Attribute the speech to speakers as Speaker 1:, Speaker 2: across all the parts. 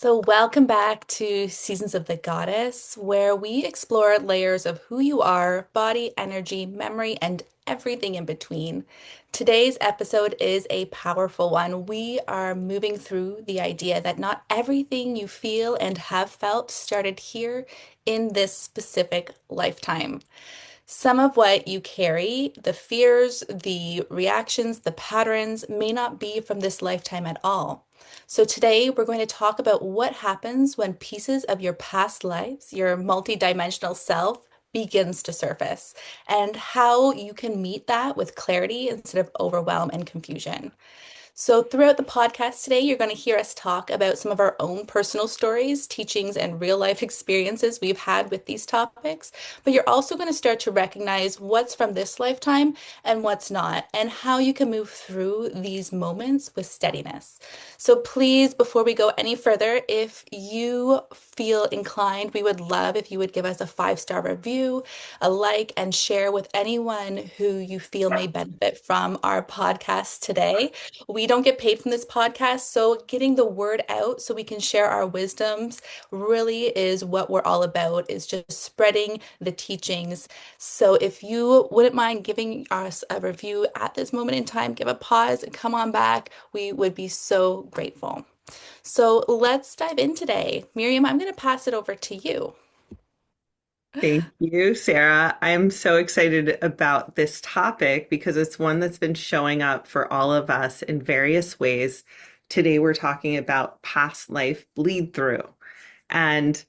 Speaker 1: So, welcome back to Seasons of the Goddess, where we explore layers of who you are, body, energy, memory, and everything in between. Today's episode is a powerful one. We are moving through the idea that not everything you feel and have felt started here in this specific lifetime. Some of what you carry, the fears, the reactions, the patterns, may not be from this lifetime at all. So, today we're going to talk about what happens when pieces of your past lives, your multidimensional self, begins to surface, and how you can meet that with clarity instead of overwhelm and confusion. So, throughout the podcast today, you're going to hear us talk about some of our own personal stories, teachings, and real life experiences we've had with these topics. But you're also going to start to recognize what's from this lifetime and what's not, and how you can move through these moments with steadiness. So, please, before we go any further, if you feel inclined, we would love if you would give us a 5-star review, a like, and share with anyone who you feel may benefit from our podcast today. We don't get paid from this podcast, so getting the word out so we can share our wisdoms really is what we're all about, is just spreading the teachings. So if you wouldn't mind giving us a review at this moment in time, give a pause and come on back. We would be so grateful. So let's dive in today. Miriam, I'm going to pass it over to you.
Speaker 2: Thank you, Sarah. I'm so excited about this topic because it's one that's been showing up for all of us in various ways. Today, we're talking about past life bleed through. And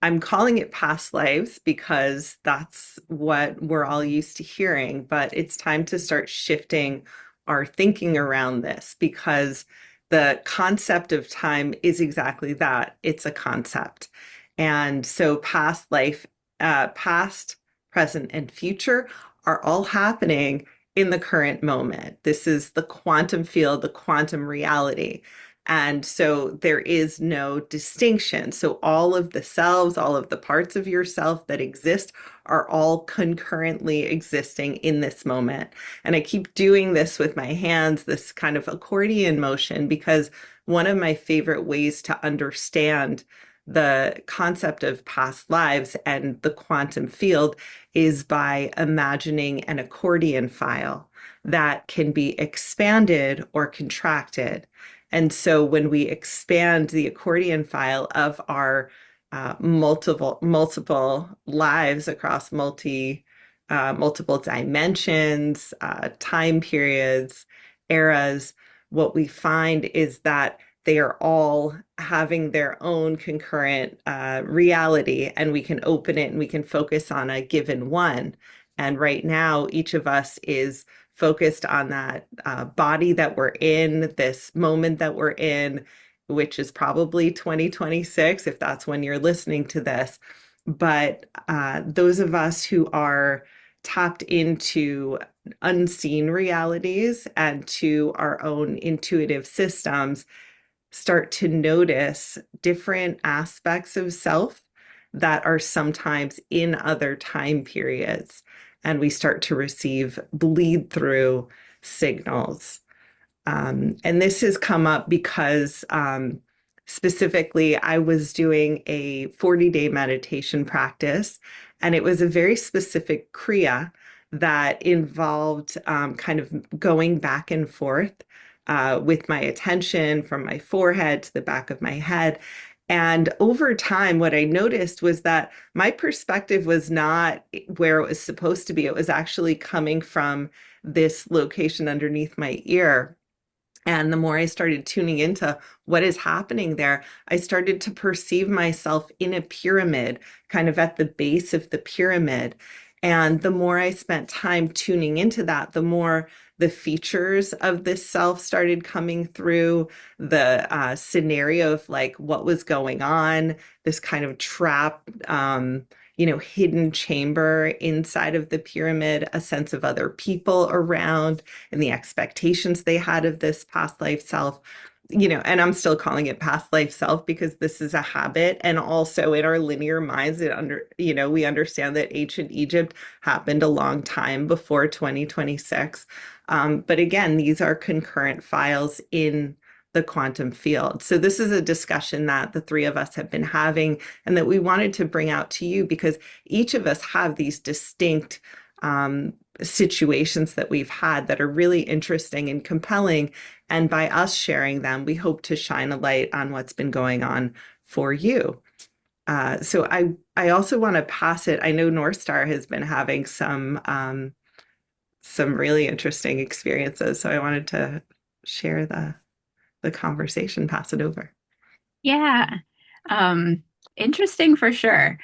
Speaker 2: I'm calling it past lives because that's what we're all used to hearing. But it's time to start shifting our thinking around this because the concept of time is exactly that. It's a concept. And so past, present, and future are all happening in the current moment. This is the quantum field, the quantum reality. And so there is no distinction. So all of the selves, all of the parts of yourself that exist are all concurrently existing in this moment. And I keep doing this with my hands, this kind of accordion motion, because one of my favorite ways to understand the concept of past lives and the quantum field is by imagining an accordion file that can be expanded or contracted. And so when we expand the accordion file of our multiple lives across multiple dimensions, time periods, eras, what we find is that they are all having their own concurrent reality, and we can open it and we can focus on a given one. And right now, each of us is focused on that body that we're in, this moment that we're in, which is probably 2026, if that's when you're listening to this. But those of us who are tapped into unseen realities and to our own intuitive systems start to notice different aspects of self that are sometimes in other time periods. And we start to receive bleed through signals. And this has come up because specifically, I was doing a 40-day meditation practice, and it was a very specific Kriya that involved kind of going back and forth with my attention from my forehead to the back of my head. And over time, what I noticed was that my perspective was not where it was supposed to be. It was actually coming from this location underneath my ear. And the more I started tuning into what is happening there, I started to perceive myself in a pyramid, kind of at the base of the pyramid. And the more I spent time tuning into that, the more the features of this self started coming through, the scenario of like what was going on, this kind of trap, hidden chamber inside of the pyramid, a sense of other people around and the expectations they had of this past life self. And I'm still calling it past life self because this is a habit. And also in our linear minds, we understand that ancient Egypt happened a long time before 2026. But again, these are concurrent files in the quantum field. So this is a discussion that the three of us have been having and that we wanted to bring out to you because each of us have these distinct situations that we've had that are really interesting and compelling. And by us sharing them, we hope to shine a light on what's been going on for you. So I also want to pass it. I know North Star has been having some really interesting experiences. So I wanted to share the conversation, pass it over.
Speaker 3: Yeah. Um, Interesting for sure.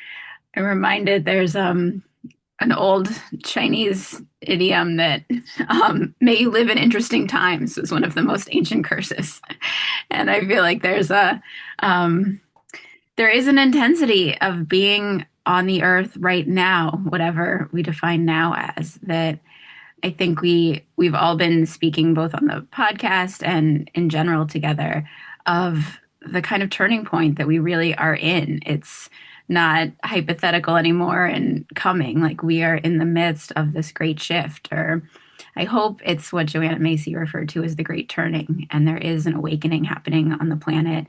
Speaker 3: I'm reminded there's an old Chinese idiom that may you live in interesting times was one of the most ancient curses. And I feel like um there is an intensity of being on the earth right now, whatever we define now as, that I think we've all been speaking both on the podcast and in general together of the kind of turning point that we really are in. It's not hypothetical anymore and coming. Like we are in the midst of this great shift, or I hope it's what Joanna Macy referred to as the great turning. And there is an awakening happening on the planet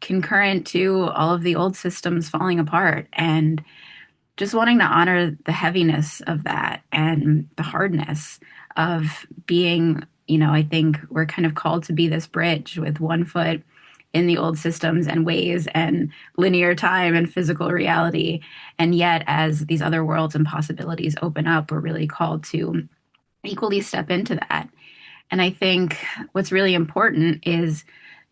Speaker 3: concurrent to all of the old systems falling apart, and just wanting to honor the heaviness of that and the hardness of being, I think we're kind of called to be this bridge with one foot in the old systems and ways and linear time and physical reality. And yet, as these other worlds and possibilities open up, we're really called to equally step into that. And I think what's really important is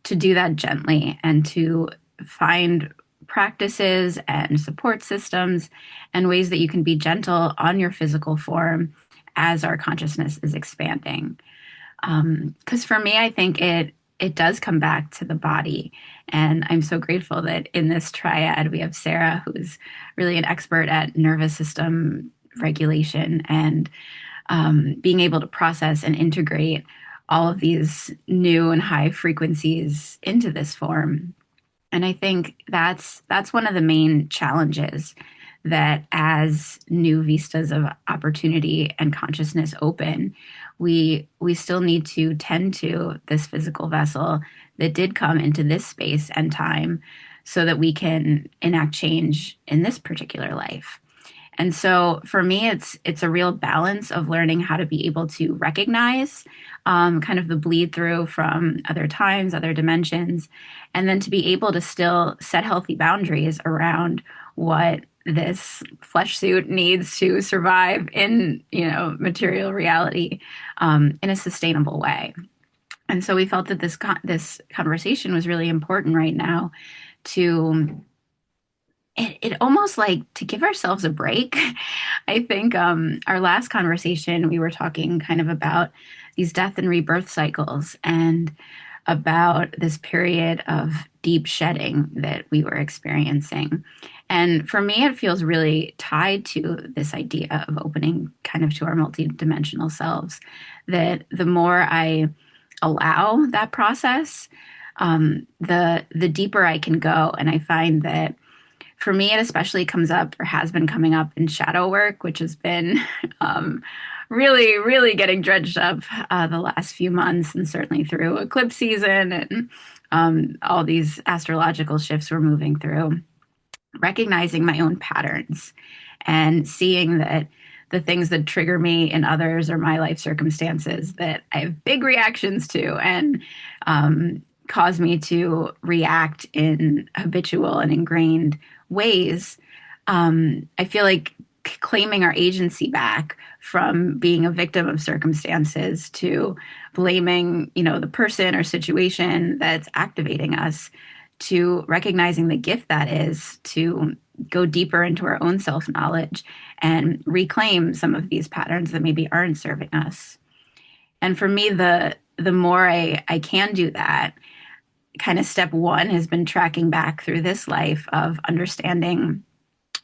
Speaker 3: to do that gently and to find practices and support systems and ways that you can be gentle on your physical form as our consciousness is expanding. Because for me, I think it does come back to the body. And I'm so grateful that in this triad, we have Sarah, who's really an expert at nervous system regulation and being able to process and integrate all of these new and high frequencies into this form. And I think that's one of the main challenges, that as new vistas of opportunity and consciousness open, we still need to tend to this physical vessel that did come into this space and time so that we can enact change in this particular life. And so for me, it's a real balance of learning how to be able to recognize kind of the bleed through from other times, other dimensions, and then to be able to still set healthy boundaries around what this flesh suit needs to survive in, material reality in a sustainable way. And so we felt that this conversation was really important right now to it almost like to give ourselves a break. I think our last conversation, we were talking kind of about these death and rebirth cycles and about this period of deep shedding that we were experiencing. And for me, it feels really tied to this idea of opening kind of to our multidimensional selves, that the more I allow that process, the deeper I can go. And I find that for me, it especially comes up or has been coming up in shadow work, which has been really, really getting dredged up the last few months, and certainly through eclipse season and all these astrological shifts we're moving through. Recognizing my own patterns and seeing that the things that trigger me in others or my life circumstances that I have big reactions to and cause me to react in habitual and ingrained ways. I feel like claiming our agency back from being a victim of circumstances to blaming, the person or situation that's activating us, to recognizing the gift that is to go deeper into our own self-knowledge and reclaim some of these patterns that maybe aren't serving us. And for me, the more I can do that, kind of step one has been tracking back through this life of understanding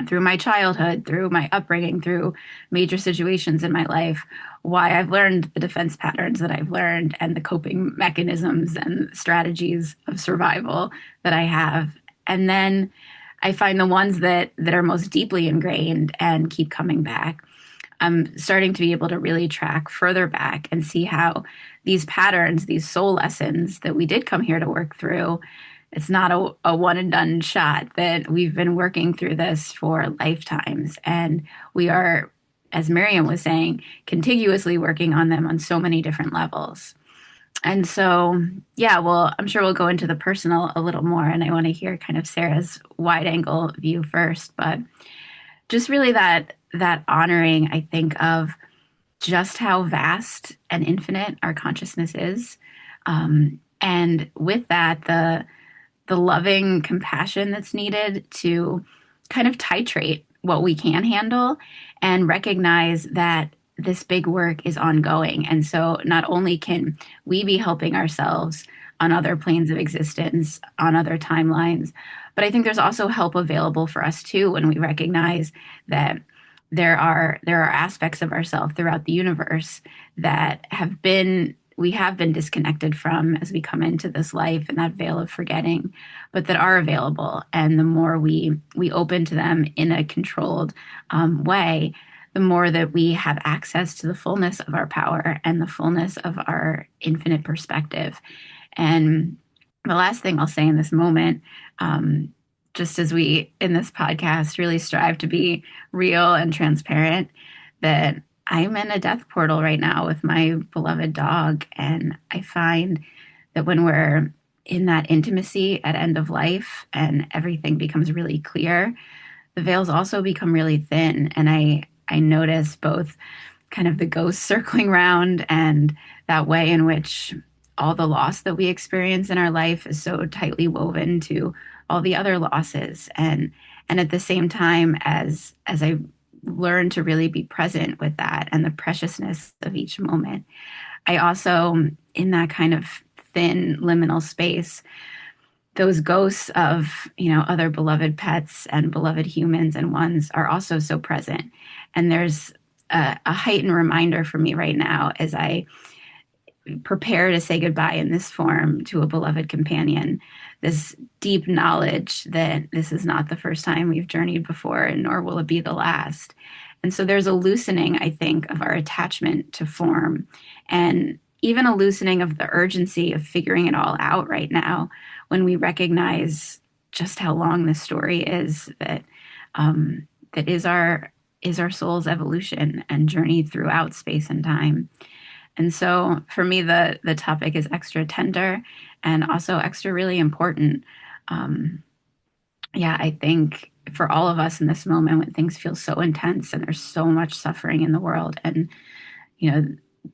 Speaker 3: through my childhood, through my upbringing, through major situations in my life, why I've learned the defense patterns that I've learned and the coping mechanisms and strategies of survival that I have. And then I find the ones that are most deeply ingrained and keep coming back. I'm starting to be able to really track further back and see how these patterns, these soul lessons that we did come here to work through, it's not a one and done shot, that we've been working through this for lifetimes. And we are, as Miriam was saying, contiguously working on them on so many different levels. And so, yeah, well, I'm sure we'll go into the personal a little more. And I want to hear kind of Sarah's wide angle view first, but just really that honoring, I think, of just how vast and infinite our consciousness is. And with that, the loving compassion that's needed to kind of titrate what we can handle and recognize that this big work is ongoing. And so not only can we be helping ourselves on other planes of existence, on other timelines, but I think there's also help available for us too when we recognize that there are aspects of ourselves throughout the universe that we have been disconnected from as we come into this life and that veil of forgetting, but that are available. And the more we open to them in a controlled way, the more that we have access to the fullness of our power and the fullness of our infinite perspective. And the last thing I'll say in this moment, just as we in this podcast really strive to be real and transparent, that I'm in a death portal right now with my beloved dog. And I find that when we're in that intimacy at end of life and everything becomes really clear, the veils also become really thin. And I notice both kind of the ghosts circling around and that way in which all the loss that we experience in our life is so tightly woven to all the other losses. And at the same time, as I learn to really be present with that and the preciousness of each moment, I also, in that kind of thin liminal space, those ghosts of, other beloved pets and beloved humans and ones are also so present. And there's a heightened reminder for me right now as I prepare to say goodbye in this form to a beloved companion, this deep knowledge that this is not the first time we've journeyed before, and nor will it be the last. And so there's a loosening, I think, of our attachment to form, and even a loosening of the urgency of figuring it all out right now when we recognize just how long this story is, that is our soul's evolution and journey throughout space and time. And so for me, the topic is extra tender and also extra really important. Um, yeah, I think for all of us in this moment when things feel so intense and there's so much suffering in the world, and you know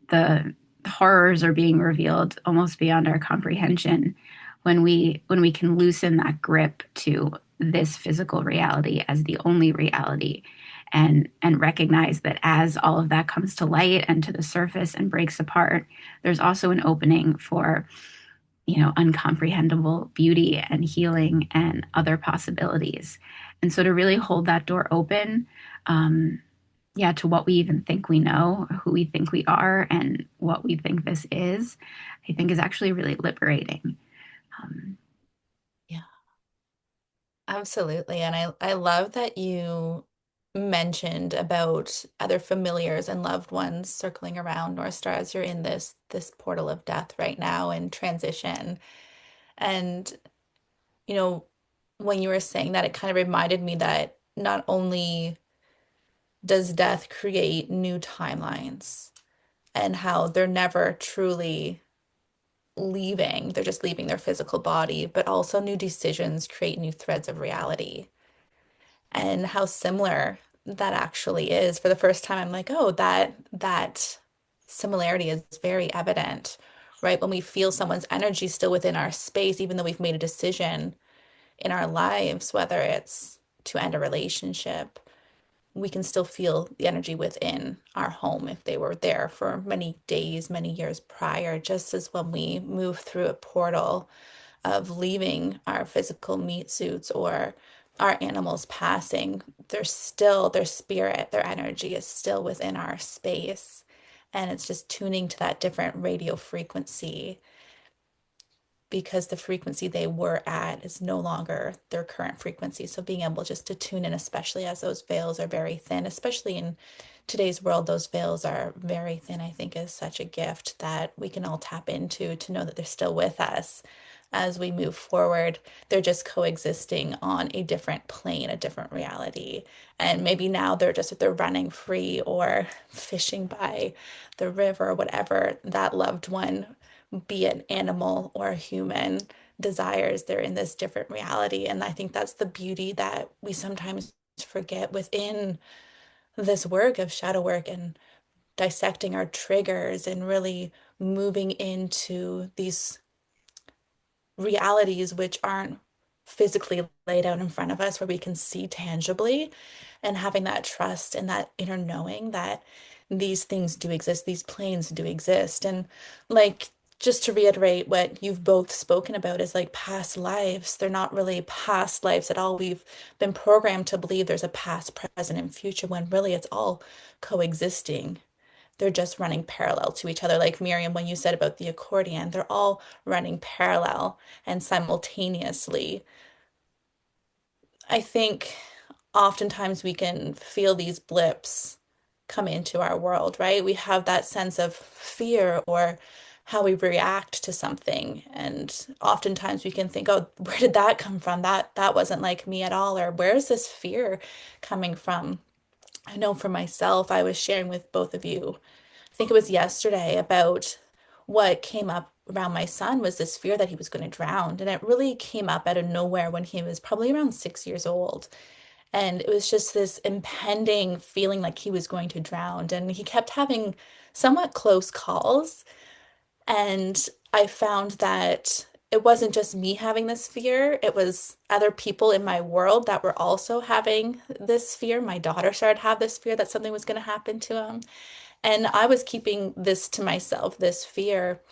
Speaker 3: the horrors are being revealed almost beyond our comprehension, when we can loosen that grip to this physical reality as the only reality, and recognize that as all of that comes to light and to the surface and breaks apart, there's also an opening for uncomprehendable beauty and healing and other possibilities. And so to really hold that door open, yeah, to what we even think we know, who we think we are, and what we think this is, I think is actually really liberating. Um,
Speaker 1: Yeah, absolutely. And I love that you mentioned about other familiars and loved ones circling around North Star as you're in this portal of death right now and transition. And you know, when you were saying that, it kind of reminded me that not only does death create new timelines and how they're never truly leaving, they're just leaving their physical body, but also new decisions create new threads of reality. And how similar that actually is. For the first time, I'm like, oh, that similarity is very evident, right? When we feel someone's energy still within our space, even though we've made a decision in our lives, whether it's to end a relationship, we can still feel the energy within our home if they were there for many days, many years prior, just as when we move through a portal of leaving our physical meat suits or our animals passing, they're still, their spirit, their energy is still within our space. And it's just tuning to that different radio frequency because the frequency they were at is no longer their current frequency. So being able just to tune in, especially as those veils are very thin, especially in today's world, those veils are very thin, I think is such a gift that we can all tap into to know that they're still with us as we move forward. They're just coexisting on a different plane, a different reality. And maybe now they're running free or fishing by the river or whatever that loved one, be it animal or a human, desires. They're in this different reality. And I think that's the beauty that we sometimes forget within this work of shadow work and dissecting our triggers and really moving into these realities which aren't physically laid out in front of us where we can see tangibly, and having that trust and that inner knowing that these things do exist, these planes do exist. And like, just to reiterate what you've both spoken about is like past lives. They're not really past lives at all. We've been programmed to believe there's a past, present, and future when really it's all coexisting. They're just running parallel to each other. Like Miriam, when you said about the accordion, they're all running parallel and simultaneously. I think oftentimes we can feel these blips come into our world, right? We have that sense of fear or how we react to something. And oftentimes we can think, oh, where did that come from? That wasn't like me at all. Or where is this fear coming from? I know for myself, I was sharing with both of you, I think it was yesterday, about what came up around my son was this fear that he was going to drown. And it really came up out of nowhere when he was probably around 6 years old. And it was just this impending feeling like he was going to drown. And he kept having somewhat close calls. And I found that it wasn't just me having this fear, it was other people in my world that were also having this fear. My daughter started to have this fear that something was going to happen to him. And I was keeping this to myself, this fear.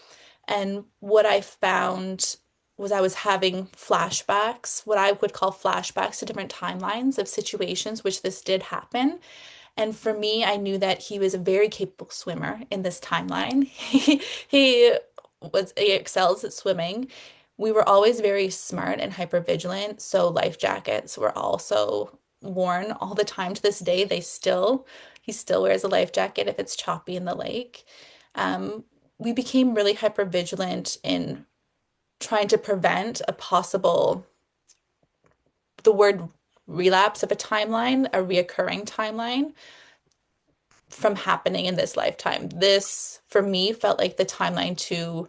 Speaker 1: And what I found was I was having flashbacks, what I would call flashbacks to different timelines of situations which this did happen. And for me, I knew that he was a very capable swimmer in this timeline. He excels at swimming. We were always very smart and hyper vigilant, so life jackets were also worn all the time. To this day, he still wears a life jacket if it's choppy in the lake. Um, we became really hyper vigilant in trying to prevent a possible, the word relapse of a timeline, a reoccurring timeline from happening in this lifetime. This, for me, felt like the timeline to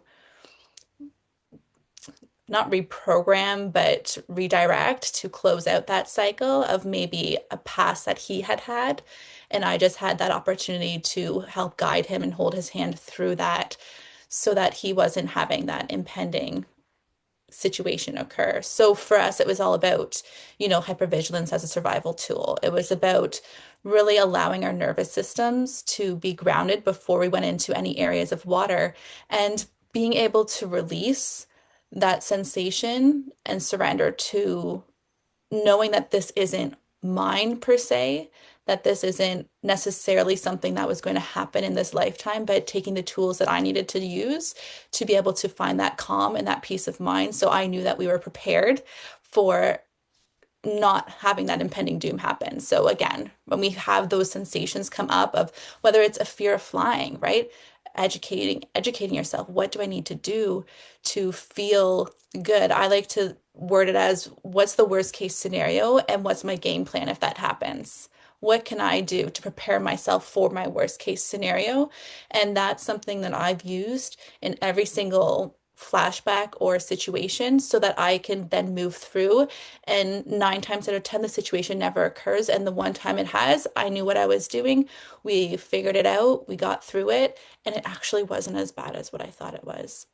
Speaker 1: not reprogram, but redirect to close out that cycle of maybe a past that he had had. And I just had that opportunity to help guide him and hold his hand through that so that he wasn't having that impending situation occur. So for us, it was all about, hypervigilance as a survival tool. It was about really allowing our nervous systems to be grounded before we went into any areas of water and being able to release that sensation and surrender to knowing that this isn't mine per se, that this isn't necessarily something that was going to happen in this lifetime, but taking the tools that I needed to use to be able to find that calm and that peace of mind. So I knew that we were prepared for not having that impending doom happen. So again, when we have those sensations come up of whether it's a fear of flying, right? Educating yourself. What do I need to do to feel good? I like to word it as what's the worst case scenario and what's my game plan if that happens? What can I do to prepare myself for my worst case scenario? And that's something that I've used in every single flashback or situation so that I can then move through. And 9 times out of 10, the situation never occurs. And the one time it has, I knew what I was doing. We figured it out, we got through it, and it actually wasn't as bad as what I thought it was.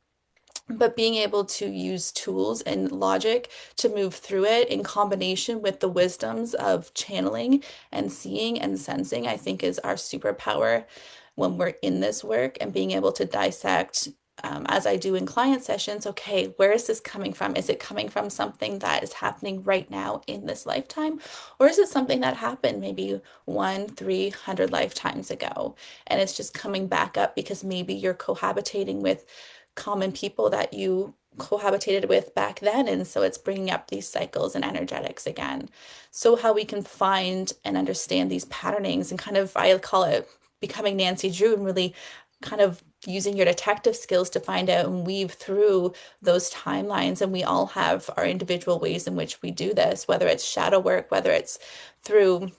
Speaker 1: But being able to use tools and logic to move through it in combination with the wisdoms of channeling and seeing and sensing, I think is our superpower when we're in this work, and being able to dissect, as I do in client sessions, okay, where is this coming from? Is it coming from something that is happening right now in this lifetime? Or is it something that happened maybe 300 lifetimes ago? And it's just coming back up because maybe you're cohabitating with common people that you cohabitated with back then. And so it's bringing up these cycles and energetics again. So, how we can find and understand these patternings and kind of, I call it becoming Nancy Drew, and really kind of using your detective skills to find out and weave through those timelines. And we all have our individual ways in which we do this, whether it's shadow work, whether it's through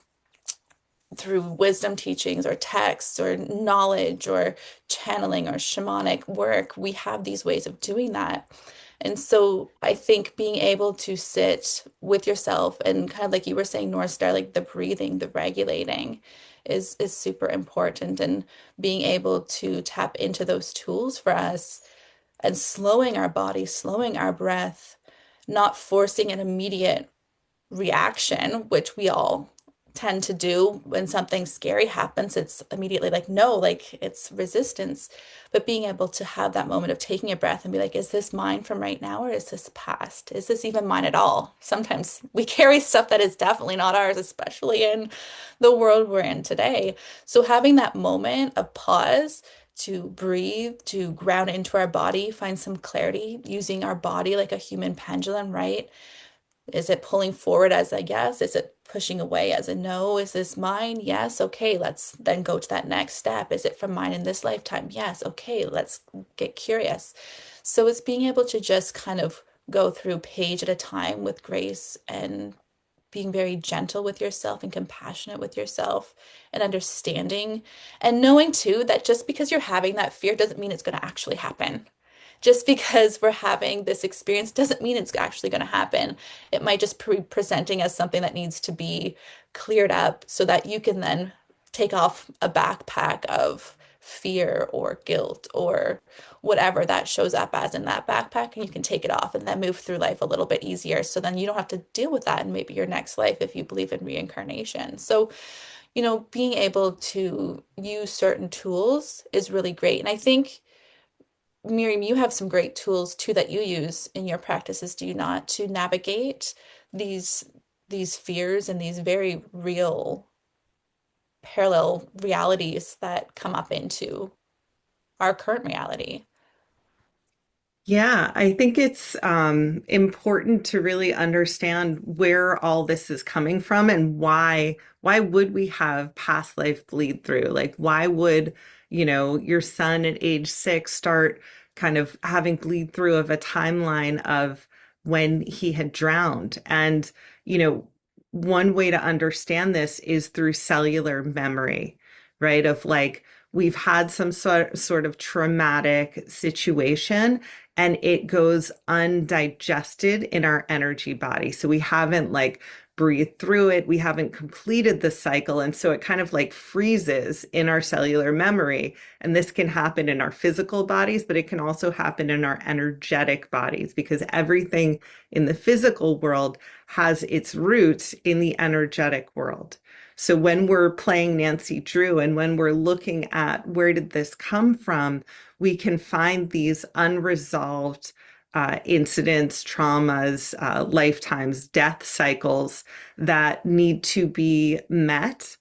Speaker 1: wisdom teachings or texts or knowledge or channeling or shamanic work. We have these ways of doing that. And so I think being able to sit with yourself and kind of like you were saying, North Star, like the breathing, the regulating is super important. And being able to tap into those tools for us and slowing our body, slowing our breath, not forcing an immediate reaction, which we all tend to do when something scary happens. It's immediately like, no, like it's resistance. But being able to have that moment of taking a breath and be like, is this mine from right now or is this past? Is this even mine at all? Sometimes we carry stuff that is definitely not ours, especially in the world we're in today. So having that moment of pause to breathe, to ground into our body, find some clarity using our body like a human pendulum, right? Is it pulling forward as a yes? Is it pushing away as a no? Is this mine? Yes. Okay, let's then go to that next step. Is it from mine in this lifetime? Yes. Okay, let's get curious. So it's being able to just kind of go through page at a time with grace and being very gentle with yourself and compassionate with yourself and understanding and knowing too that just because you're having that fear doesn't mean it's going to actually happen. Just because we're having this experience doesn't mean it's actually going to happen. It might just be presenting as something that needs to be cleared up so that you can then take off a backpack of fear or guilt or whatever that shows up as in that backpack, and you can take it off and then move through life a little bit easier. So then you don't have to deal with that in maybe your next life if you believe in reincarnation. So, being able to use certain tools is really great. And I think Miriam, you have some great tools too that you use in your practices, do you not, to navigate these these fears and these very real parallel realities that come up into our current reality?
Speaker 2: Yeah, I think it's important to really understand where all this is coming from and why would we have past life bleed through? Like why would, your son at age 6 start kind of having bleed through of a timeline of when he had drowned? And, you know, one way to understand this is through cellular memory, right? Of like we've had some sort of traumatic situation and it goes undigested in our energy body. So we haven't like breathed through it. We haven't completed the cycle. And so it kind of like freezes in our cellular memory. And this can happen in our physical bodies, but it can also happen in our energetic bodies because everything in the physical world has its roots in the energetic world. So when we're playing Nancy Drew and when we're looking at where did this come from, we can find these unresolved incidents, traumas, lifetimes, death cycles that need to be met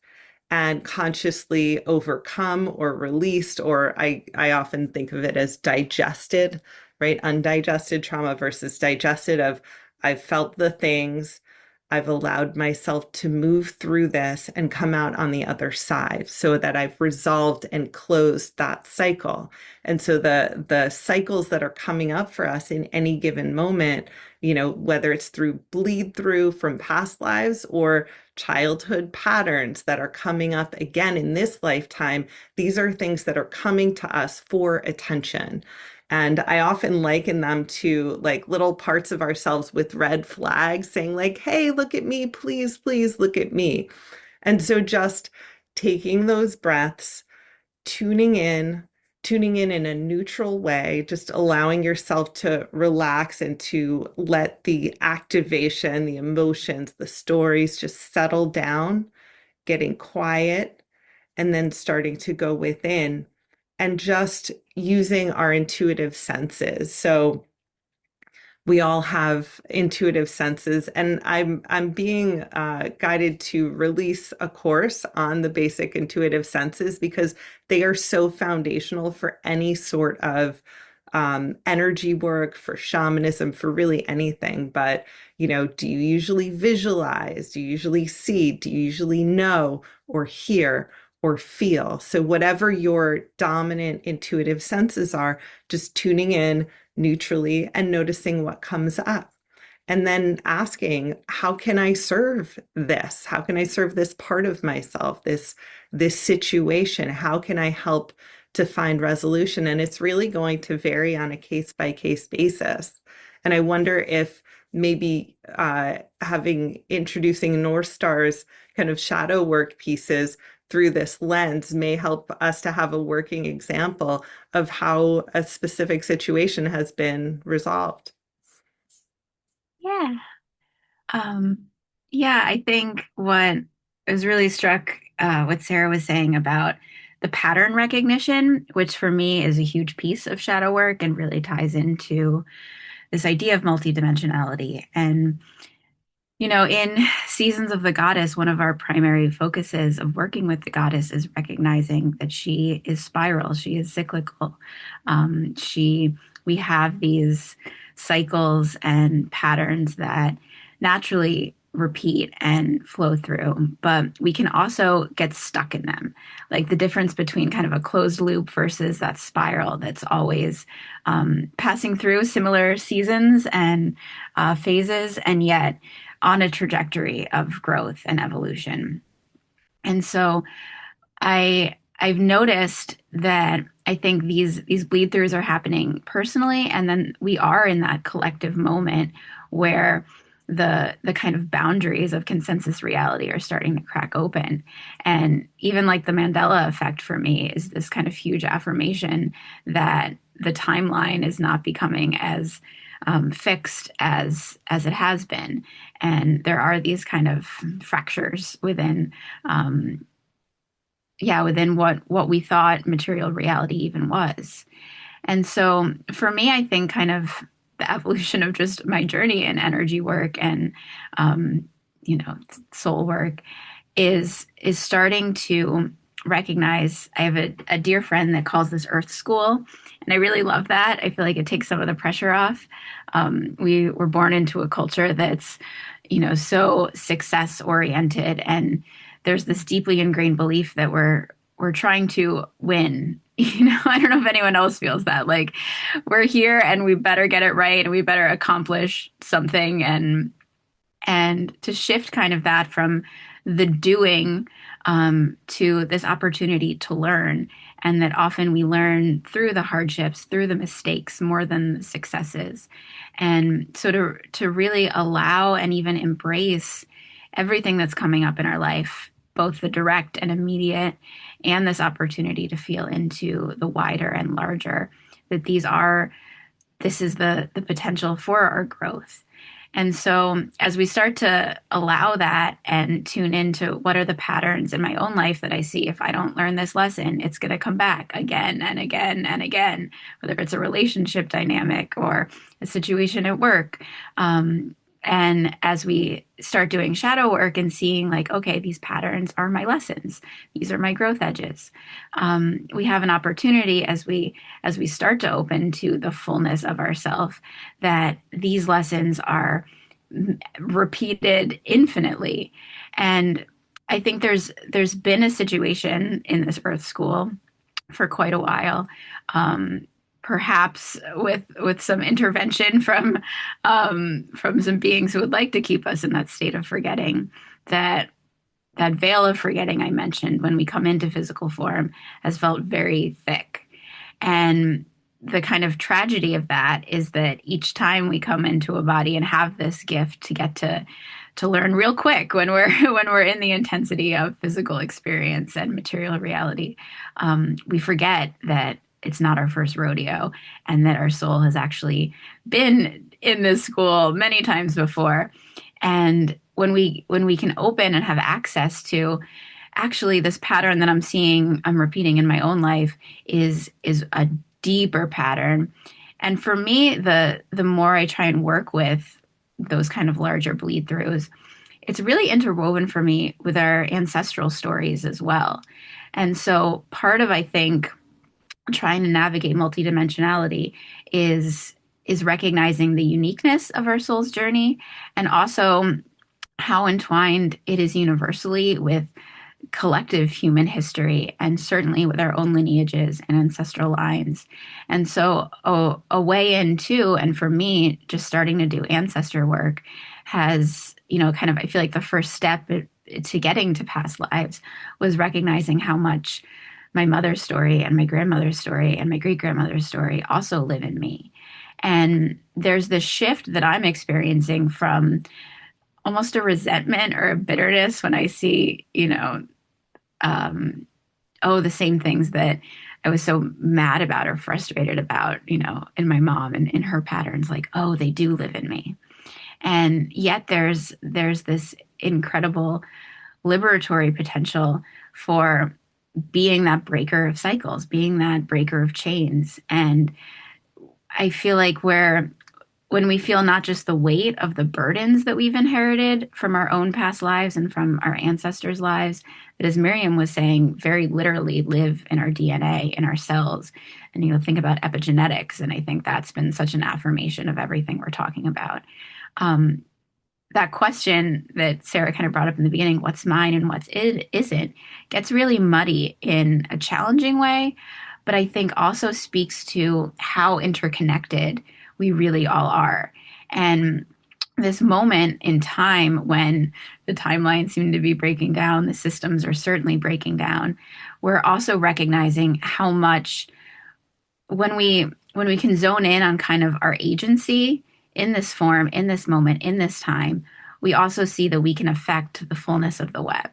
Speaker 2: and consciously overcome or released, or I often think of it as digested, right? Undigested trauma versus digested of I've felt the things, I've allowed myself to move through this and come out on the other side so that I've resolved and closed that cycle. And so the cycles that are coming up for us in any given moment, whether it's through bleed through from past lives or childhood patterns that are coming up again in this lifetime, these are things that are coming to us for attention. And I often liken them to like little parts of ourselves with red flags saying like, hey, look at me, please, please look at me. And so just taking those breaths, tuning in a neutral way, just allowing yourself to relax and to let the activation, the emotions, the stories just settle down, getting quiet, and then starting to go within and just using our intuitive senses. So we all have intuitive senses, and I'm being guided to release a course on the basic intuitive senses because they are so foundational for any sort of energy work, for shamanism, for really anything. But, do you usually visualize? Do you usually see? Do you usually know or hear or feel? So, whatever your dominant intuitive senses are, just tuning in neutrally and noticing what comes up. And then asking, how can I serve this? How can I serve this part of myself, this situation? How can I help to find resolution? And it's really going to vary on a case by case basis. And I wonder if maybe having introducing North Star's kind of shadow work pieces through this lens may help us to have a working example of how a specific situation has been resolved.
Speaker 3: Yeah. Um, yeah, I think what I was really struck what Sarah was saying about the pattern recognition, which for me is a huge piece of shadow work and really ties into this idea of multidimensionality. And in Seasons of the Goddess, one of our primary focuses of working with the goddess is recognizing that she is spiral, she is cyclical. We have these cycles and patterns that naturally repeat and flow through, but we can also get stuck in them. Like the difference between kind of a closed loop versus that spiral that's always passing through similar seasons and phases, and yet on a trajectory of growth and evolution. And so I've noticed that I think these bleed throughs are happening personally, and then we are in that collective moment where the kind of boundaries of consensus reality are starting to crack open. And even like the Mandela effect for me is this kind of huge affirmation that the timeline is not becoming as fixed as it has been, and there are these kind of fractures within within what we thought material reality even was. And so for me, I think kind of the evolution of just my journey in energy work and soul work is starting to recognize. I have a dear friend that calls this Earth School, and I really love that. I feel like it takes some of the pressure off. We were born into a culture that's so success oriented, and there's this deeply ingrained belief that we're trying to win. I don't know if anyone else feels that. Like we're here and we better get it right and we better accomplish something, and to shift kind of that from the doing to this opportunity to learn, and that often we learn through the hardships, through the mistakes more than the successes. And so to really allow and even embrace everything that's coming up in our life, both the direct and immediate, and this opportunity to feel into the wider and larger, that this is the potential for our growth. And so as we start to allow that and tune into what are the patterns in my own life that I see, if I don't learn this lesson, it's going to come back again and again and again, whether it's a relationship dynamic or a situation at work. And as we start doing shadow work and seeing like, okay, these patterns are my lessons, these are my growth edges, we have an opportunity as we start to open to the fullness of ourself, that these lessons are repeated infinitely. And I think there's been a situation in this Earth School for quite a while, perhaps with some intervention from some beings who would like to keep us in that state of forgetting, that veil of forgetting I mentioned when we come into physical form has felt very thick. And the kind of tragedy of that is that each time we come into a body and have this gift to get to learn real quick when we're when we're in the intensity of physical experience and material reality, we forget that it's not our first rodeo, and that our soul has actually been in this school many times before. And when we can open and have access to, actually, this pattern that I'm repeating in my own life is a deeper pattern. And for me, the more I try and work with those kind of larger bleed throughs, it's really interwoven for me with our ancestral stories as well. And so part of, I think, trying to navigate multidimensionality is is recognizing the uniqueness of our soul's journey, and also how entwined it is universally with collective human history, and certainly with our own lineages and ancestral lines. And so a way in too, and for me, just starting to do ancestor work has, kind of, I feel like the first step to getting to past lives was recognizing how much my mother's story and my grandmother's story and my great grandmother's story also live in me. And there's this shift that I'm experiencing from almost a resentment or a bitterness when I see, um, oh, the same things that I was so mad about or frustrated about, in my mom and in her patterns, like, oh, they do live in me. And yet there's this incredible liberatory potential for being that breaker of cycles, being that breaker of chains. And I feel like when we feel not just the weight of the burdens that we've inherited from our own past lives and from our ancestors' lives, that, as Miriam was saying, very literally live in our DNA, in our cells. And, think about epigenetics. And I think that's been such an affirmation of everything we're talking about. Um, that question that Sarah kind of brought up in the beginning, what's mine and what's it isn't, gets really muddy in a challenging way, but I think also speaks to how interconnected we really all are. And this moment in time when the timelines seem to be breaking down, the systems are certainly breaking down, we're also recognizing how much when we can zone in on kind of our agency in this form, in this moment, in this time, we also see that we can affect the fullness of the web.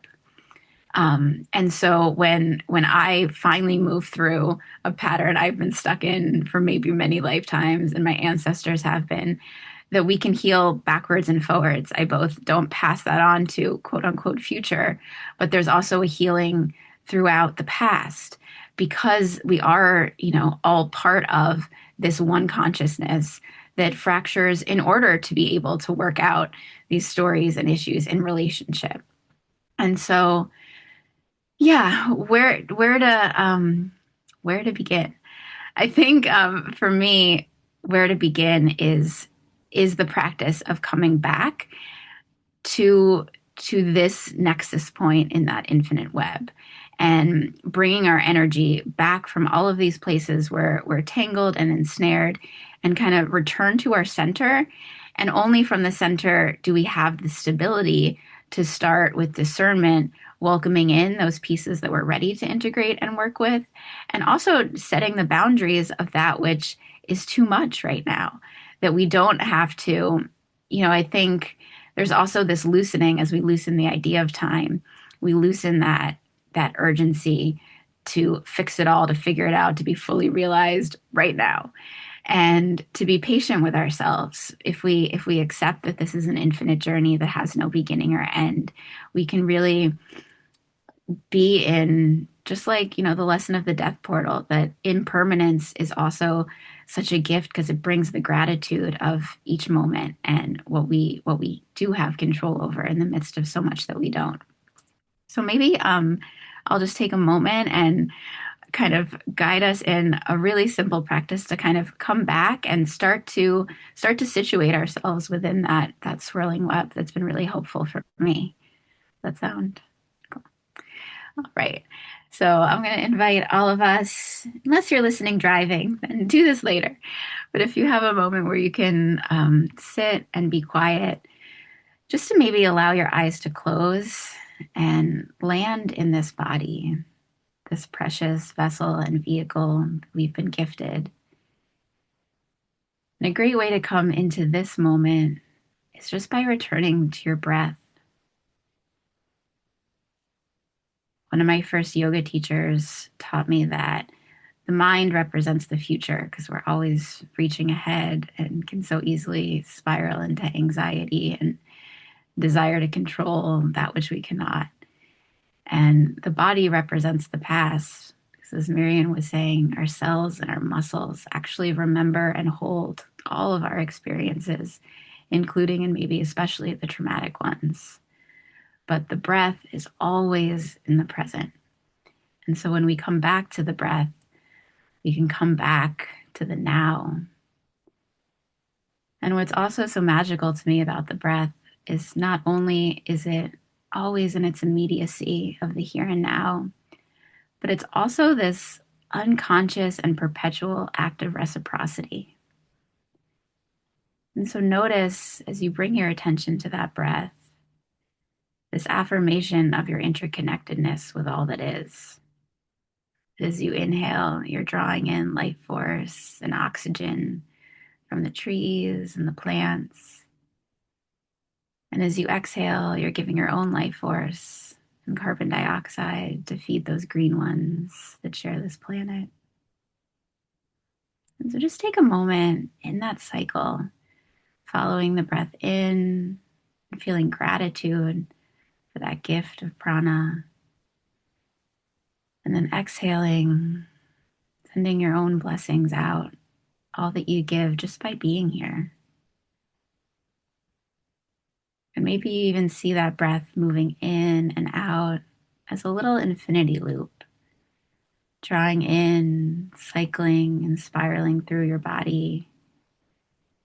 Speaker 3: And so when I finally move through a pattern I've been stuck in for maybe many lifetimes, and my ancestors have been, that we can heal backwards and forwards. I both don't pass that on to quote unquote future, but there's also a healing throughout the past because we are, all part of this one consciousness that fractures in order to be able to work out these stories and issues in relationship. And so, yeah, where to begin? I think for me, where to begin is the practice of coming back to this nexus point in that infinite web, and bringing our energy back from all of these places where we're tangled and ensnared, and kind of return to our center. And only from the center do we have the stability to start with discernment, welcoming in those pieces that we're ready to integrate and work with, and also setting the boundaries of that which is too much right now, that we don't have to. I think there's also this loosening as we loosen the idea of time. We loosen that urgency to fix it all, to figure it out, to be fully realized right now, and to be patient with ourselves. If we accept that this is an infinite journey that has no beginning or end, we can really be in, just like, the lesson of the death portal, that impermanence is also such a gift because it brings the gratitude of each moment and what we do have control over in the midst of so much that we don't. So maybe I'll just take a moment and kind of guide us in a really simple practice to kind of come back and start to situate ourselves within that swirling web that's been really helpful for me. Does that sound cool? All right. So I'm going to invite all of us, unless you're listening driving, then do this later. But if you have a moment where you can sit and be quiet, just to maybe allow your eyes to close and land in this body, this precious vessel and vehicle we've been gifted. And a great way to come into this moment is just by returning to your breath. One of my first yoga teachers taught me that the mind represents the future because we're always reaching ahead and can so easily spiral into anxiety and desire to control that which we cannot. And the body represents the past. Because as Miriam was saying, our cells and our muscles actually remember and hold all of our experiences, including and maybe especially the traumatic ones. But the breath is always in the present. And so when we come back to the breath, You can come back to the now. And what's also so magical to me about the breath is not only is it always in its immediacy of the here and now, but it's also this unconscious and perpetual act of reciprocity. And so notice as you bring your attention to that breath, this affirmation of your interconnectedness with all that is. As you inhale, you're drawing in life force and oxygen from the trees and the plants. And as you exhale, you're giving your own life force and carbon dioxide to feed those green ones that share this planet. And so just take a moment in that cycle, following the breath in, and feeling gratitude for that gift of prana. And then exhaling, sending your own blessings out, all that you give just by being here. And maybe you even see that breath moving in and out as a little infinity loop, drawing in, cycling, and spiraling through your body,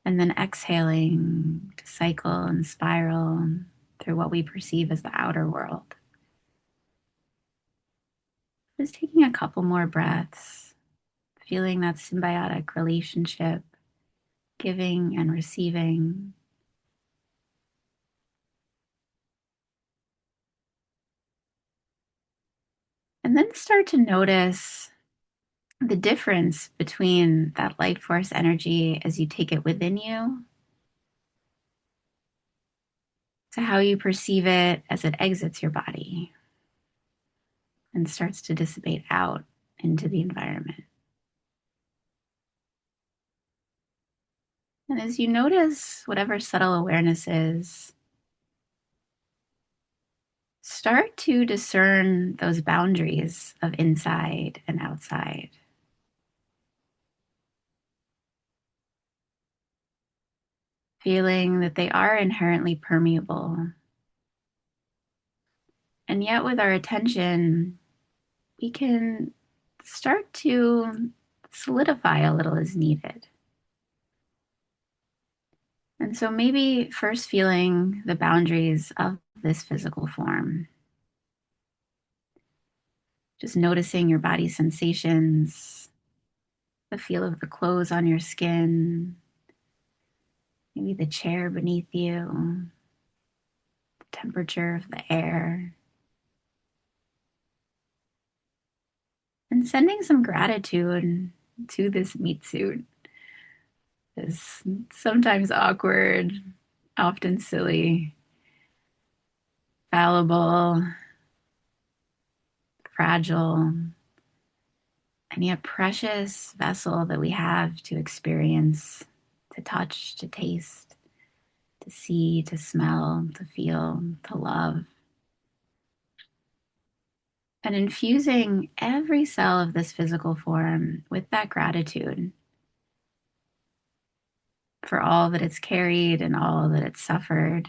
Speaker 3: and then exhaling to cycle and spiral through what we perceive as the outer world. Just taking a couple more breaths, feeling that symbiotic relationship, giving and receiving. And then start to notice the difference between that life force energy as you take it within you to how you perceive it as it exits your body and starts to dissipate out into the environment. And as you notice whatever subtle awareness is, start to discern those boundaries of inside and outside. Feeling that they are inherently permeable. And yet, with our attention, we can start to solidify a little as needed. And so, maybe first feeling the boundaries of this physical form. Just noticing your body sensations, the feel of the clothes on your skin, maybe the chair beneath you, the temperature of the air. And sending some gratitude to this meat suit, this sometimes awkward, often silly, fallible, fragile, and yet precious vessel that we have to experience, to touch, to taste, to see, to smell, to feel, to love. And infusing every cell of this physical form with that gratitude for all that it's carried and all that it's suffered,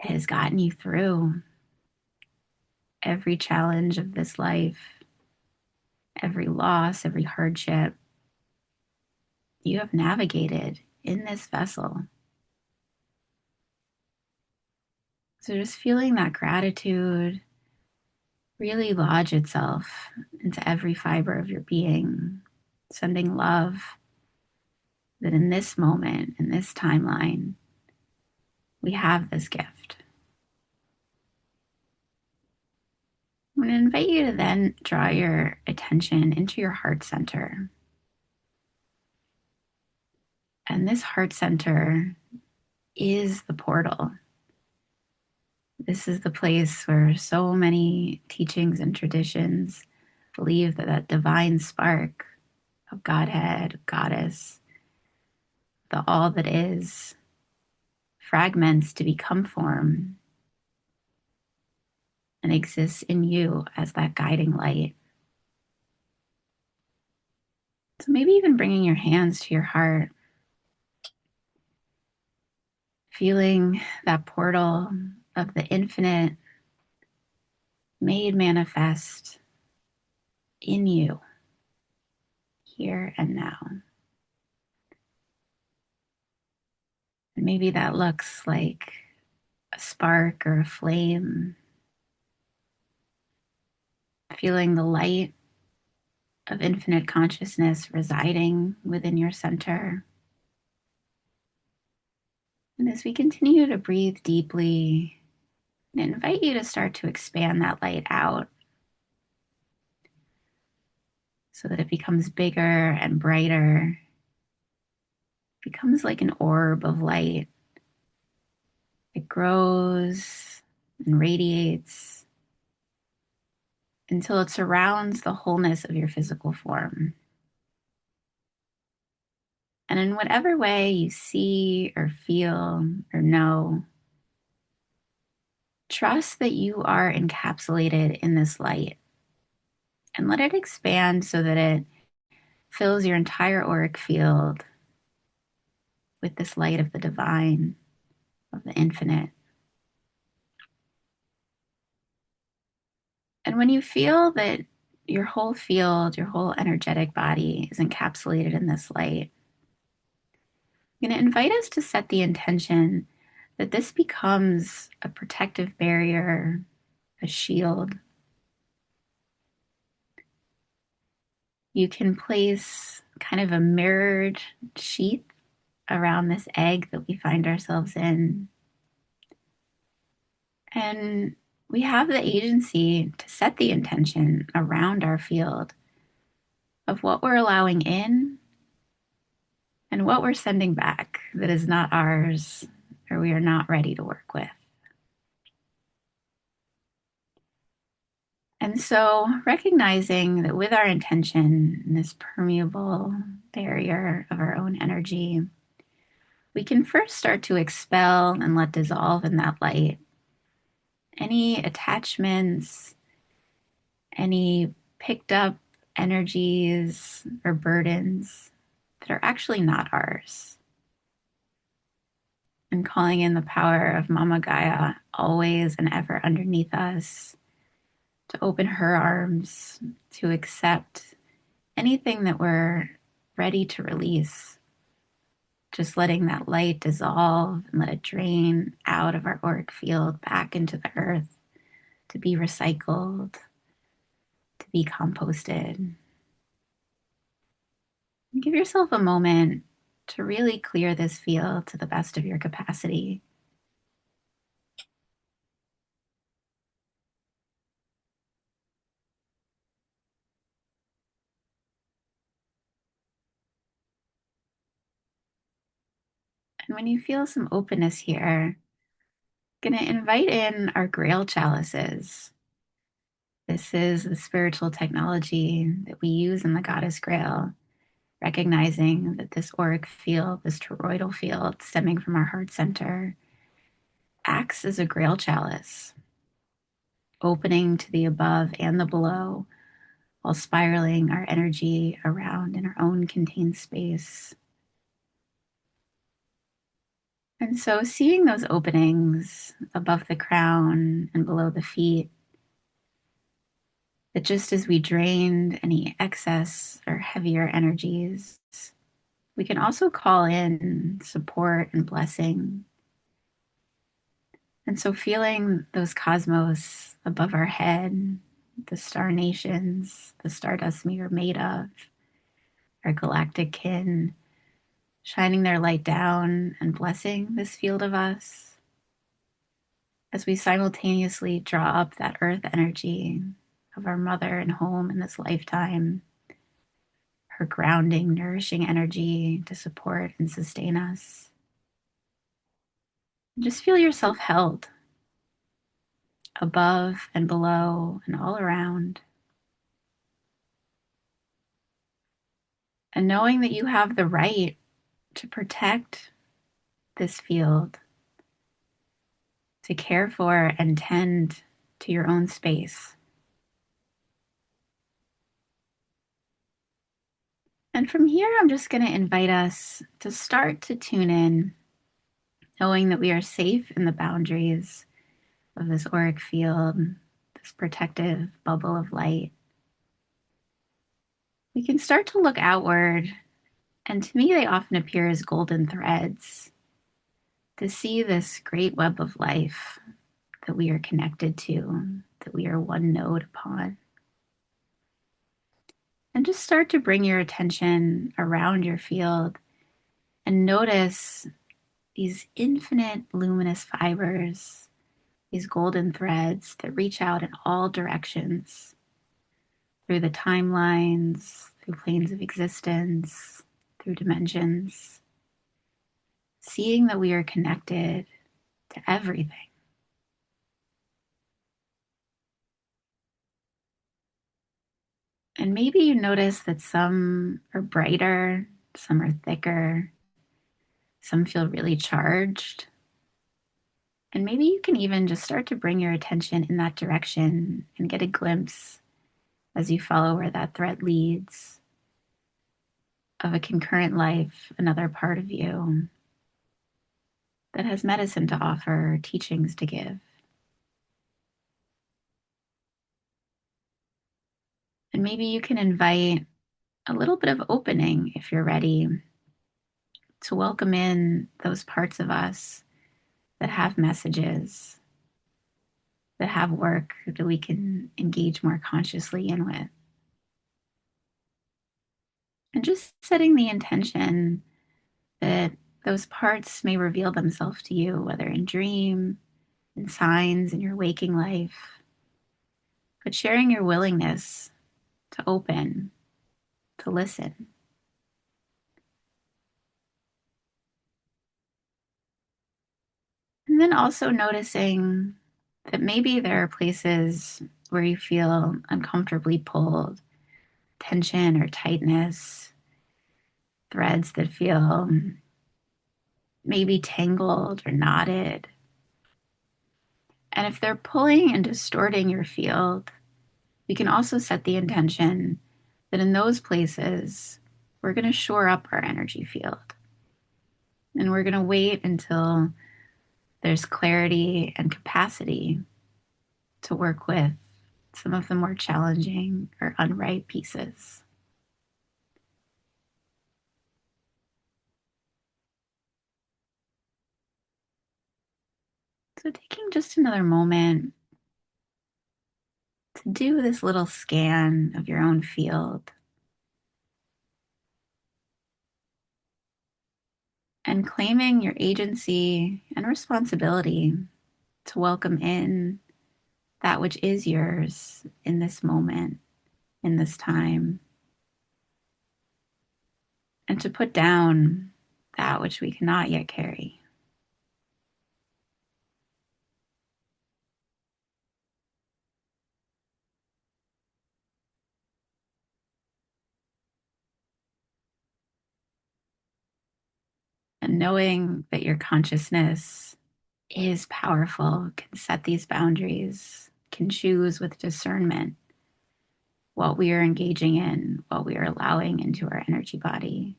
Speaker 3: it has gotten you through every challenge of this life, every loss, every hardship. You have navigated in this vessel. So just feeling that gratitude really lodge itself into every fiber of your being, sending love that in this moment, in this timeline, we have this gift. I'm going to invite you to then draw your attention into your heart center. And this heart center is the portal. This is the place where so many teachings and traditions believe that that divine spark of Godhead, Goddess, the all that is, fragments to become form and exists in you as that guiding light. So maybe even bringing your hands to your heart, feeling that portal of the infinite made manifest in you. here and now. And maybe that looks like a spark or a flame, feeling the light of infinite consciousness residing within your center. And as we continue to breathe deeply, I invite you to start to expand that light out so that it becomes bigger and brighter, becomes like an orb of light. It grows and radiates until it surrounds the wholeness of your physical form. And in whatever way you see or feel or know, trust that you are encapsulated in this light and let it expand so that it fills your entire auric field with this light of the divine, of the infinite. And when you feel that your whole field, your whole energetic body is encapsulated in this light, I'm going to invite us to set the intention that this becomes a protective barrier, a shield. You can place kind of a mirrored sheath around this egg that we find ourselves in. And we have the agency to set the intention around our field of what we're allowing in and what we're sending back that is not ours or we are not ready to work with. And so, recognizing that with our intention and this permeable barrier of our own energy, we can first start to expel and let dissolve in that light any attachments, any picked up energies or burdens that are actually not ours. And calling in the power of Mama Gaia always and ever underneath us to open her arms to accept anything that we're ready to release. Just letting that light dissolve and let it drain out of our auric field back into the earth to be recycled, to be composted. Give yourself a moment to really clear this field to the best of your capacity. And when you feel some openness here, I'm going to invite in our grail chalices. This is the spiritual technology that we use in the Goddess Grail, recognizing that this auric field, this toroidal field stemming from our heart center, acts as a grail chalice, opening to the above and the below while spiraling our energy around in our own contained space. And so, seeing those openings above the crown and below the feet, that just as we drained any excess or heavier energies, we can also call in support and blessing. And so, feeling those cosmos above our head, the star nations, the stardust we are made of, our galactic kin, shining their light down and blessing this field of us as we simultaneously draw up that earth energy of our mother and home in this lifetime, her grounding, nourishing energy to support and sustain us. Just feel yourself held above and below and all around. And knowing that you have the right to protect this field, to care for and tend to your own space. And from here, I'm just going to invite us to start to tune in, knowing that we are safe in the boundaries of this auric field, this protective bubble of light. we can start to look outward, and to me, they often appear as golden threads to see this great web of life that we are connected to, that we are one node upon. And just start to bring your attention around your field and notice these infinite luminous fibers, these golden threads that reach out in all directions through the timelines, through planes of existence, through dimensions, seeing that we are connected to everything. And maybe you notice that some are brighter, some are thicker, some feel really charged. And maybe you can even just start to bring your attention in that direction and get a glimpse as you follow where that thread leads of a concurrent life, another part of you that has medicine to offer, teachings to give. And maybe you can invite a little bit of opening if you're ready to welcome in those parts of us that have messages, that have work that we can engage more consciously in with. And just setting the intention that those parts may reveal themselves to you, whether in dream, in signs, in your waking life, but sharing your willingness to open, to listen. And then also noticing that maybe there are places where you feel uncomfortably pulled, tension or tightness, threads that feel maybe tangled or knotted. And if they're pulling and distorting your field, we can also set the intention that in those places, we're going to shore up our energy field. And we're going to wait until there's clarity and capacity to work with some of the more challenging or unripe pieces. So, taking just another moment to do this little scan of your own field and claiming your agency and responsibility to welcome in that which is yours in this moment, in this time, and to put down that which we cannot yet carry. And knowing that your consciousness is powerful, can set these boundaries, can choose with discernment what we are engaging in, what we are allowing into our energy body.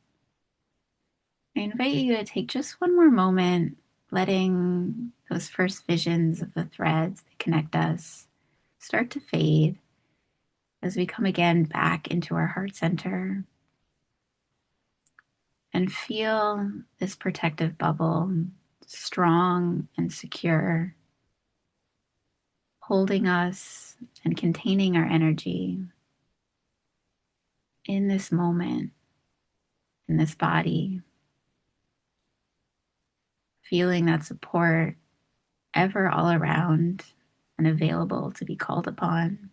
Speaker 3: I invite you to take just one more moment, letting those first visions of the threads that connect us start to fade as we come again back into our heart center and feel this protective bubble strong and secure, holding us and containing our energy in this moment, in this body, feeling that support ever all around and available to be called upon.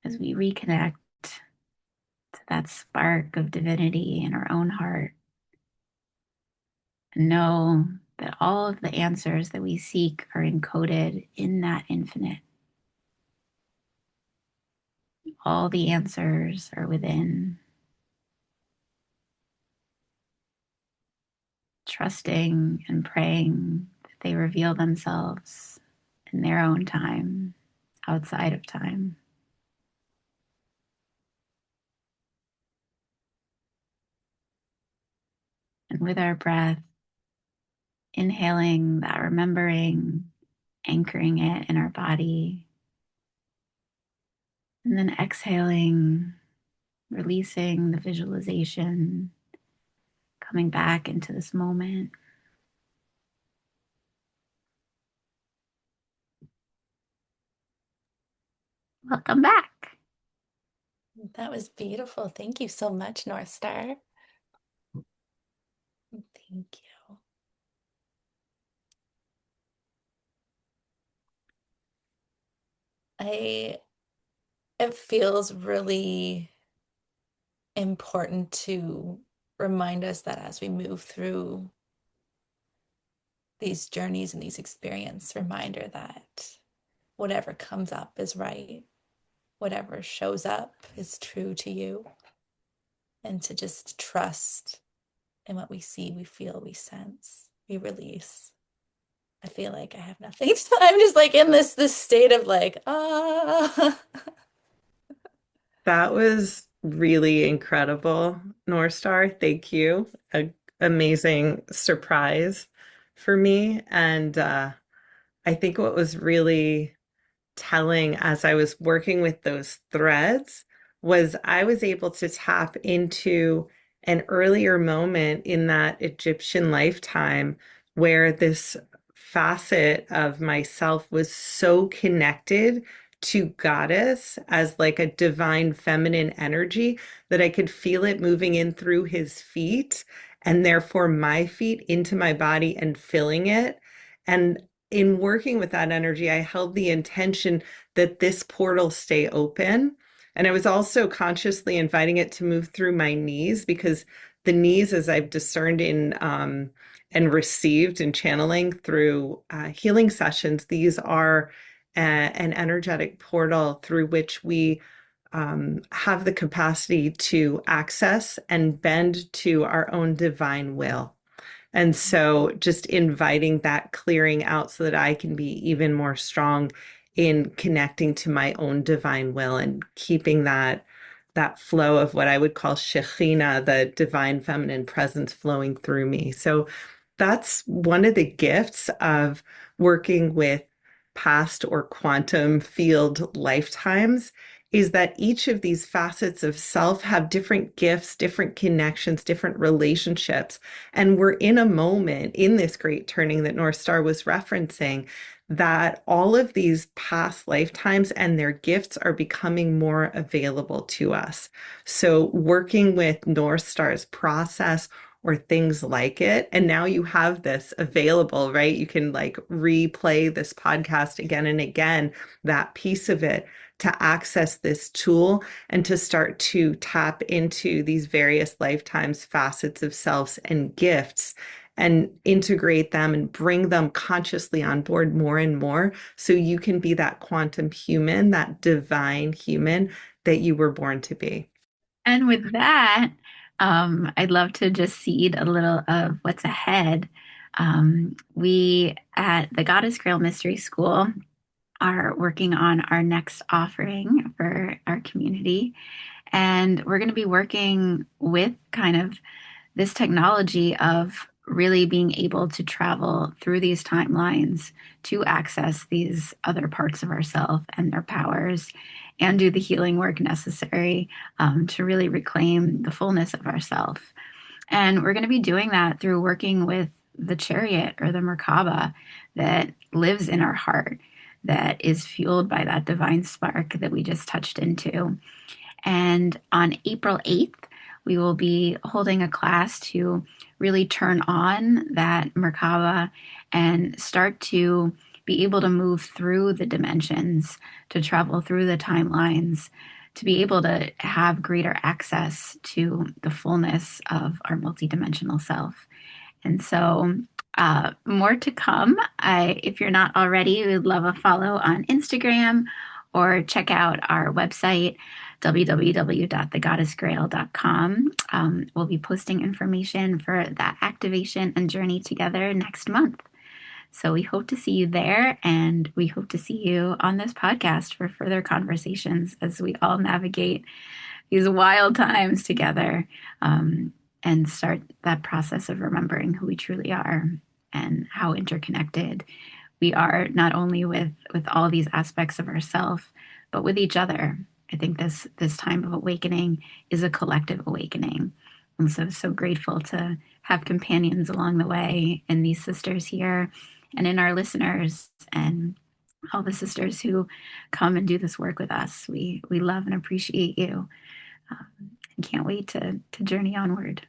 Speaker 3: As we reconnect to that spark of divinity in our own heart and know that all of the answers that we seek are encoded in that infinite. All the answers are within. Trusting and praying that they reveal themselves in their own time, outside of time. And with our breath, inhaling that remembering anchoring it in our body. And then exhaling, releasing the visualization, coming back into this moment. Welcome back.
Speaker 1: That was beautiful. Thank you so much, North Star. Thank you. I It feels really important to remind us that as we move through these journeys and these experiences, reminder that whatever comes up is right, whatever shows up is true to you, and to just trust in what we see, we feel, we sense, we release. I feel like I have nothing. I'm just like in this state of like, ah.
Speaker 2: That was really incredible, North Star. Thank you. Amazing surprise for me. And I think what was really telling as I was working with those threads was I was able to tap into an earlier moment in that Egyptian lifetime where this facet of myself was so connected to goddess as like a divine feminine energy that I could feel it moving in through his feet and therefore my feet into my body and filling it. And in working with that energy, I held the intention that this portal stay open. And I was also consciously inviting it to move through my knees because the knees, as I've discerned in and received in channeling through healing sessions, these are an energetic portal through which we have the capacity to access and bend to our own divine will. And so just inviting that clearing out so that I can be even more strong in connecting to my own divine will and keeping that flow of what I would call Shekhinah, the divine feminine presence flowing through me. So that's one of the gifts of working with past or quantum field lifetimes is that each of these facets of self have different gifts, different connections, different relationships. And we're in a moment in this great turning that North Star was referencing that all of these past lifetimes and their gifts are becoming more available to us. So working with North Star's process or things like it. And now you have this available, right? You can like replay this podcast again and again, that piece of it to access this tool and to start to tap into these various lifetimes, facets of selves and gifts and integrate them and bring them consciously on board more and more so you can be that quantum human, that divine human that you were born to be.
Speaker 3: And with that, I'd love to just seed a little of what's ahead. We at the Goddess Grail Mystery School are working on our next offering for our community. And we're going to be working with kind of this technology of really being able to travel through these timelines to access these other parts of ourself and their powers and do the healing work necessary to really reclaim the fullness of ourself. And we're going to be doing that through working with the chariot or the Merkaba that lives in our heart, that is fueled by that divine spark that we just touched into. And on April 8th, we will be holding a class to really turn on that Merkaba and start to be able to move through the dimensions, to travel through the timelines, to be able to have greater access to the fullness of our multidimensional self. And so, more to come. If you're not already, we'd love a follow on Instagram or check out our website, www.thegoddessgrail.com. We'll be posting information for that activation and journey together next month. So we hope to see you there, and we hope to see you on this podcast for further conversations as we all navigate these wild times together, and start that process of remembering who we truly are and how interconnected we are, not only with all these aspects of ourself, but with each other. I think this time of awakening is a collective awakening. I'm so grateful to have companions along the way, and these sisters here, and in our listeners, and all the sisters who come and do this work with us. We love and appreciate you. And can't wait to journey onward.